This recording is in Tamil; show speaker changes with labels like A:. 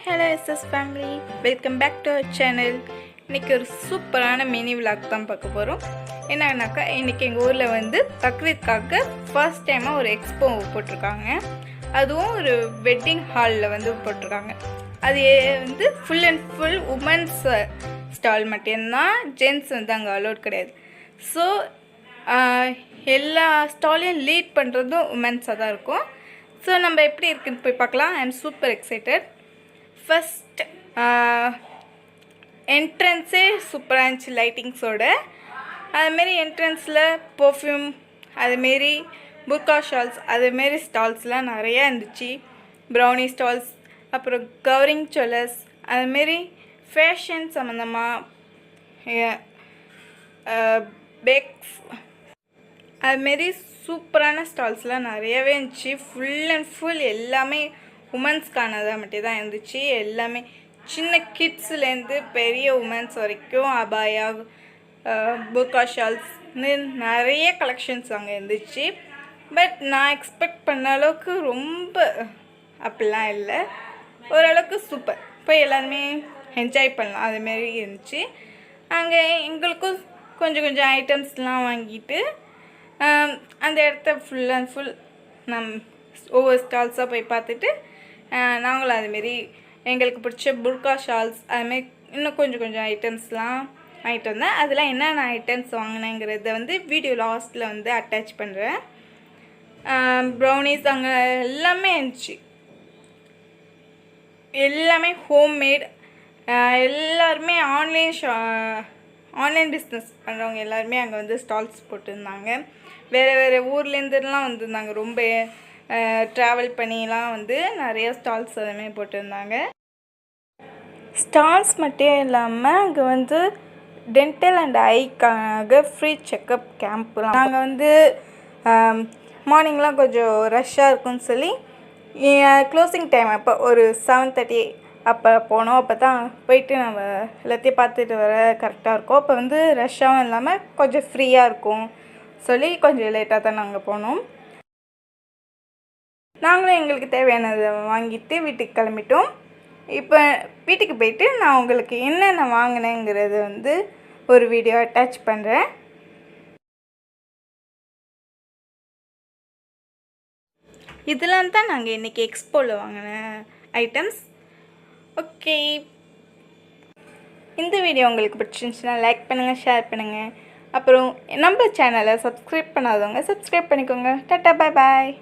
A: hello SS family, welcome back to our channel. இன்னைக்கு ஒரு சூப்பரான மினி vlog தான் பார்க்க போறோம். என்னன்னாக்கா இன்னைக்கு எங்க ஊர்ல வந்து பக்ரீத்காக ஃபர்ஸ்ட் டைமா ஒரு எக்ஸ்போ போட்டுருக்காங்க. அதுவும் ஒரு வெட்டிங் ஹால்ல வந்து போட்டுருக்காங்க. அது வந்து full and full women's stall மட்டும்தான், ஜென்ட்ஸ் வந்து அங்கே அலோட் கிடையாது. ஸோ எல்லா ஸ்டாலையும் லீட் பண்ணுறதும் உமன்ஸாக தான் இருக்கும். ஸோ நம்ம எப்படி இருக்குன்னு போய் பார்க்கலாம். I am super excited. First என்ட்ரன்ஸே சூப்பராக இருந்துச்சு லைட்டிங்ஸோட. அதுமாரி என்ட்ரன்ஸில் பர்ஃப்யூம், அதுமாரி புர்கா ஷால்ஸ், அதுமாரி ஸ்டால்ஸ்லாம் நிறையா இருந்துச்சு. ப்ரௌனி ஸ்டால்ஸ், அப்புறம் கவரிங் ஜுவல்லர்ஸ், அதுமாரி ஃபேஷன் சம்மந்தமாக பேக்ஸ், அதுமாரி சூப்பரான ஸ்டால்ஸ்லாம் நிறையவே இருந்துச்சு. ஃபுல் அண்ட் ஃபுல் எல்லாமே உமன்ஸ்க்கானதாக மட்டும் தான் இருந்துச்சு. எல்லாமே சின்ன கிட்ஸ்லேருந்து பெரிய உமன்ஸ் வரைக்கும் அபாயா, புர்கா ஷால்ஸ்னு நிறைய கலெக்ஷன்ஸ் அங்கே இருந்துச்சு. பட் நான் எக்ஸ்பெக்ட் பண்ண அளவுக்கு ரொம்ப அப்படிலாம் இல்லை, ஓரளவுக்கு சூப்பர். போய் எல்லாருமே என்ஜாய் பண்ணலாம், அதுமாரி இருந்துச்சு. அங்கே எங்களுக்கும் கொஞ்சம் கொஞ்சம் ஐட்டம்ஸ்லாம் வாங்கிட்டு அந்த இடத்த ஃபுல் அண்ட் ஃபுல் ஒவ்வொரு ஸ்டால்ஸாக போய் பார்த்துட்டு நாங்களும் அதுமாரி எங்களுக்கு பிடிச்ச புர்கா ஷால்ஸ், அதுமாரி இன்னும் கொஞ்சம் கொஞ்சம் ஐட்டம்ஸ்லாம் வாங்கிட்டு வந்தேன். அதெல்லாம் என்னென்ன ஐட்டம்ஸ் வாங்கினேங்கிறத வந்து வீடியோ லாஸ்ட்டில் வந்து அட்டாச் பண்ணுறேன். ப்ரௌனிஸ் அங்கே எல்லாமே இருந்துச்சு, எல்லாமே ஹோம்மேட். எல்லாருமே ஆன்லைன் பிஸ்னஸ் பண்ணுறவங்க எல்லாருமே அங்கே வந்து ஸ்டால்ஸ் போட்டிருந்தாங்க. வேறு வேறு ஊர்லேருந்துலாம் வந்திருந்தாங்க, ரொம்ப ட்ராவல் பண்ணிலாம் வந்து நிறைய ஸ்டால்ஸ் அதுமாரி போட்டிருந்தாங்க. ஸ்டால்ஸ் மட்டும் இல்லாமல் அங்கே வந்து டென்டல் அண்ட் ஐக்காக ஃப்ரீ செக்கப் கேம்ப்லாம். நாங்கள் வந்து மார்னிங்லாம் கொஞ்சம் ரஷ்ஷாக இருக்குன்னு சொல்லி க்ளோசிங் டைம் அப்போ ஒரு 7:30 அப்போ போனோம். அப்போ தான் போயிட்டு நம்ம எல்லாத்தையும் பார்த்துட்டு வர கரெக்டாக இருக்கும். அப்போ வந்து ரஷ்ஷாகவும் இல்லாமல் கொஞ்சம் ஃப்ரீயாக இருக்கும் சொல்லி கொஞ்சம் லேட்டாக தான் நாங்கள் போனோம். நாங்களும் எங்களுக்கு தேவையானதை வாங்கிட்டு வீட்டுக்கு கிளம்பிட்டோம். இப்போ வீட்டுக்கு போயிட்டு நான் உங்களுக்கு என்னென்ன வாங்கினேங்கிறது வந்து ஒரு வீடியோ அட்டாச் பண்ணுறேன். இதெல்லாம் தான் நாங்கள் இன்றைக்கி எக்ஸ்போவில் வாங்கின ஐட்டம்ஸ். ஓகே, இந்த வீடியோ உங்களுக்கு பிடிச்சிருந்துச்சுன்னா லைக் பண்ணுங்கள், ஷேர் பண்ணுங்கள். அப்புறம் நம்ம சேனலை சப்ஸ்கிரைப் பண்ணாதவங்க சப்ஸ்கிரைப் பண்ணிக்கோங்க. டாட்டா, பாய் பாய்.